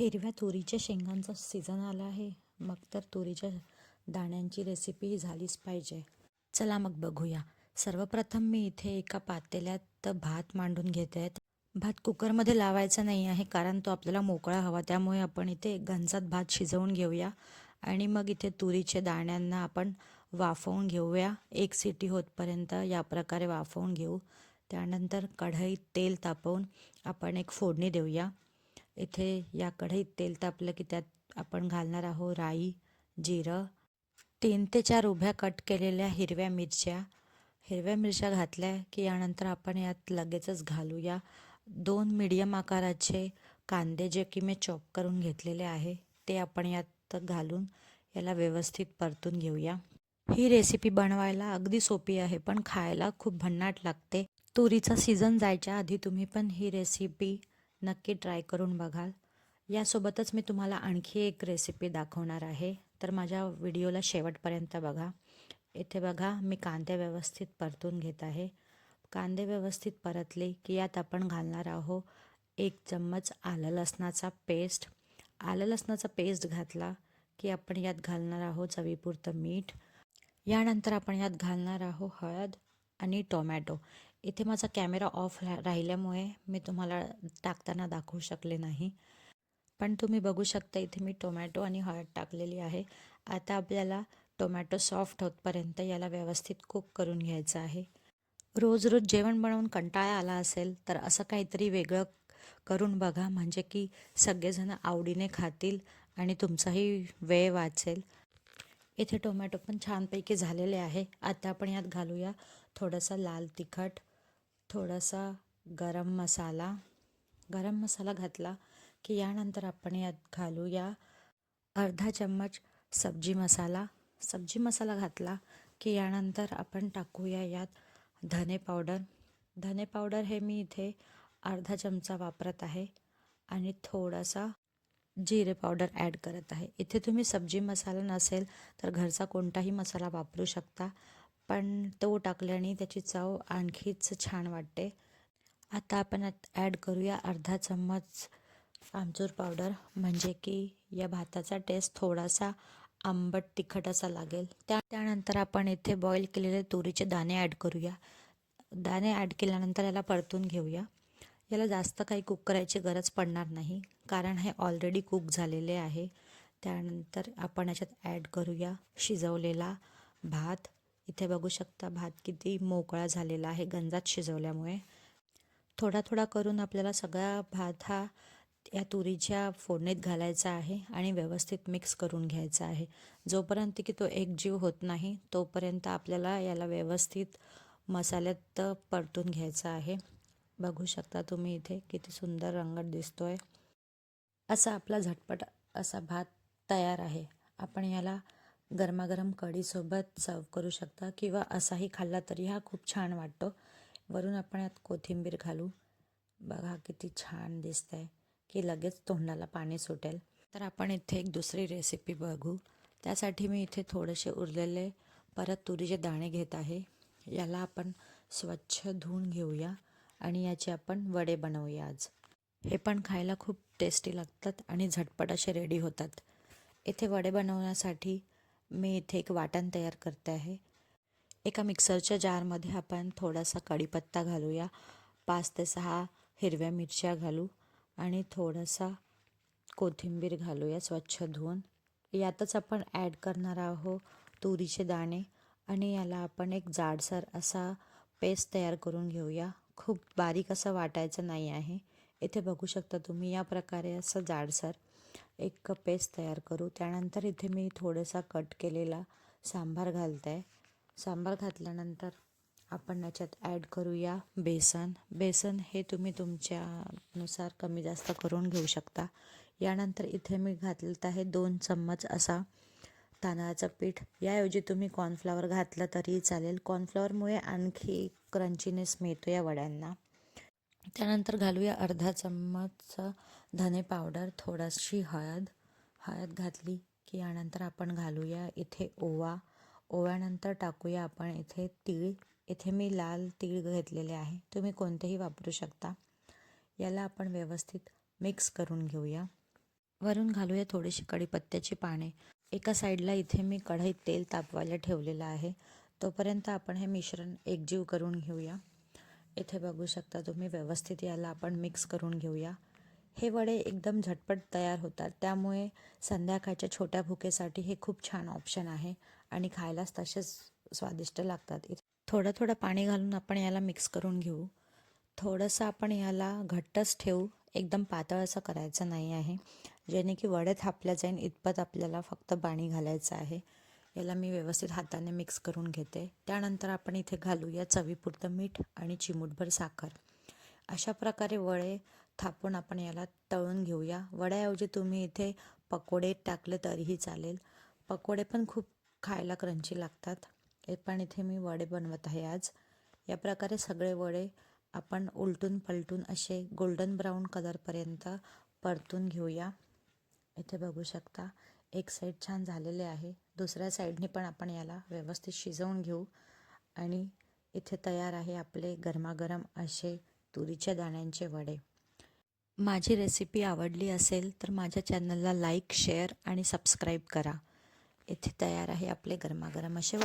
हिरव्या तुरीच्या शेंगांचा सीझन आला आहे. मग तर तुरीच्या दाण्यांची रेसिपी झालीच पाहिजे. चला मग बघूया. सर्वप्रथम मी इथे एका पातेल्यात भात मांडून घेते. भात कुकरमध्ये लावायचा नाही आहे, कारण तो आपल्याला मोकळा हवा. त्यामुळे आपण इथे गंजात भात शिजवून घेऊया आणि मग इथे तुरीच्या दाण्यांना आपण वाफवून घेऊया. एक सिटी होतपर्यंत या प्रकारे वाफवून घेऊ. त्यानंतर कढईत तेल तापवून आपण एक फोडणी देऊया. इथे या कढईत तेल तापलं की त्यात आपण घालणार आहोत राई, जिरं, 3 ते 4 उभ्या कट केलेल्या हिरव्या मिरच्या घातल्या की यानंतर आपण यात लगेचच घालूया 2 मीडियम आकाराचे कांदे, जे की मी चॉप करून घेतलेले आहे. ते आपण यात घालून याला व्यवस्थित परतून घेऊया. ही रेसिपी बनवायला अगदी सोपी आहे, पण खायला खूप भन्नाट लागते. तुरीचा सीझन जायच्या आधी तुम्ही पण ही रेसिपी नक्की ट्राय करून बघाल. यासोबतच मी तुम्हाला आणखी एक रेसिपी दाखवणार आहे, तर माझ्या व्हिडिओला शेवटपर्यंत बघा. इथे बघा, मी कांदे व्यवस्थित परतून घेत आहे. कांदे व्यवस्थित परतले की यात आपण घालणार आहोत 1 चम्मच आलं लसणाचा पेस्ट घातला की आपण यात घालणार आहोत चवीपुरतं मीठ. यानंतर आपण यात घालणार आहोत हळद आणि टोमॅटो. इथे माझा कॅमेरा ऑफ राहिल्यामुळे मी तुम्हाला टाकताना दाखवू शकले नाही, पण तुम्ही बघू शकता इथे मी टोमॅटो आणि हळद टाकलेली आहे. आता आपल्याला टोमॅटो सॉफ्ट होतपर्यंत याला व्यवस्थित कुक करून घ्यायचं आहे. रोज रोज जेवण बनवून कंटाळा आला असेल तर असं काहीतरी वेगळं करून बघा, म्हणजे की सगळेजण आवडीने खातील आणि तुमचाही वेळ वाचेल. इथे टोमॅटो पण छानपैकी झालेले आहे. आता आपण यात घालूया थोडासा लाल तिखट, थोडासा गरम मसाला घातला की यानंतर आपण यात घालूया अर्धा चम्मच सब्जी मसाला घातला की यानंतर आपण टाकूया यात धने पावडर हे मी इथे अर्धा चमचा वापरत आहे आणि थोडासा जिरे पावडर ॲड करत आहे. इथे तुम्ही सब्जी मसाला नसेल तर घरचा कोणताही मसाला वापरू शकता, पण तो टाकल्याने त्याची चव आणखीच छान वाटते. आता आपण ॲड करूया अर्धा चम्मच आमचूर पावडर, म्हणजे की या भाताचा टेस्ट थोडासा आंबट तिखट असा लागेल. त्यानंतर आपण इथे बॉईल केलेले तुरीचे दाणे ॲड करूया. दाणे ॲड केल्यानंतर याला परतून घेऊया. याला जास्त काही कुक करायची गरज पडणार नाही, कारण हे ऑलरेडी कुक झालेले आहे. त्यानंतर आपण याच्यात ॲड करूया शिजवलेला भात. इथे बघू शकता भात किती मोकळा झालेला आहे गंजात शिजवल्यामुळे. थोडा थोडा करून आपल्याला सगळा भात हा या तुरीच्या फोडणीत घालायचा आहे आणि व्यवस्थित मिक्स करून घ्यायचा आहे. जोपर्यंत की तो एकजीव होत नाही तोपर्यंत आपल्याला याला व्यवस्थित मसाल्यात परतून घ्यायचा आहे. बघू शकता तुम्ही इथे किती सुंदर रंगत दिसतोय. असा आपला झटपट असा भात तयार आहे. आपण याला गरमागरम कढीसोबत सर्व करू शकता किंवा असाही खाल्ला तरी हा खूप छान वाटतो. वरून आपण यात कोथिंबीर घालू. बघा किती छान दिसतंय की लगेच तोंडाला पाणी सुटेल. तर आपण इथे एक दुसरी रेसिपी बघू. त्यासाठी मी इथे थोडेसे उरलेले परत तुरीचे दाणे घेत आहे. याला आपण स्वच्छ धुवून घेऊया आणि याचे आपण वडे बनवूया आज. हे पण खायला खूप टेस्टी लागतात आणि झटपट असे रेडी होतात. इथे वडे बनवण्यासाठी मी इथे एक वाटण तयार करते आहे. एका मिक्सरच्या जारमध्ये आपण थोडासा कढीपत्ता घालूया, 5 ते 6 हिरव्या मिरच्या घालू आणि थोडासा कोथिंबीर घालूया स्वच्छ धुवून. यातच आपण ॲड करणार आहोत तुरीचे दाणे आणि याला आपण एक जाडसर असा पेस्ट तयार करून घेऊया. खूप बारीक असं वाटायचं नाही आहे. इथे बघू शकता तुम्ही या प्रकारे असं जाडसर एक पेस्ट तयार करू. त्यानंतर इथे मी थोडासा कट केलेला सांबार घालते आहे. सांबार घातल्यानंतर आपण याच्यात ॲड करूया बेसन हे तुम्ही तुमच्यानुसार कमी जास्त करून घेऊ शकता. यानंतर इथे मी घातलेलं आहे 2 चम्मच असा तांदळाचं पीठ. याऐवजी तुम्ही कॉर्नफ्लॉवर घातलं तरी चालेल. कॉर्नफ्लॉवरमुळे आणखी क्रंचीनेस मिळतो या वड्यांना. त्यानंतर घालूया अर्धा चम्मच धने पावडर, थोडीशी हळद घातली की यानंतर आपण घालूया इथे ओव्यानंतर टाकूया आपण इथे तीळ. इथे मी लाल तीळ घेतलेले आहे, तुम्ही कोणतेही वापरू शकता. याला आपण व्यवस्थित मिक्स करून घेऊया. वरून घालूया थोडीशी कढीपत्त्याची पाने. एका साईडला इथे मी कढईत तेल तापवायला ठेवलेलं आहे. तोपर्यंत आपण हे मिश्रण एकजीव करून घेऊया. इथे बघू शकता तुम्ही, व्यवस्थित याला आपण मिक्स करून घेऊया. हे वडे एकदम झटपट तयार होतात, त्यामुळे संध्याकाळच्या छोट्या भुकेसाठी हे खूप छान ऑप्शन आहे आणि खायलाच तसेच स्वादिष्ट लागतात. थोडं थोडं पाणी घालून आपण याला मिक्स करून घेऊ. थोडंसं आपण याला घट्टच ठेवू, एकदम पातळ असं करायचं नाही आहे, जेणे की वडे थापल्या जाईल इतपत आपल्याला फक्त पाणी घालायचं आहे. याला मी व्यवस्थित हाताने मिक्स करून घेते. त्यानंतर आपण इथे घालूया चवीपुरतं मीठ आणि चिमूटभर साखर. अशा प्रकारे वडे थापून आपण याला तळून घेऊया. वड्याऐवजी तुम्ही इथे पकोडे टाकले तरीही चालेल. पकोडे पण खूप खायला क्रंची लागतात. हे पण इथे मी वडे बनवत आहे आज. या प्रकारे सगळे वडे आपण उलटून पलटून असे गोल्डन ब्राऊन कलरपर्यंत परतून घेऊया. इथे बघू शकता, एक साईड छान झालेले आहे. दुसऱ्या साईडने पण आपण याला व्यवस्थित शिजवून घेऊ. आणि इथे तयार आहे आपले गरमागरम असे तुरीच्या दाण्यांचे वडे. माझी रेसिपी आवडली असेल तर माझ्या चॅनलला लाईक, शेअर आणि सबस्क्राईब करा. इथे तयार आहे आपले गरमागरम असे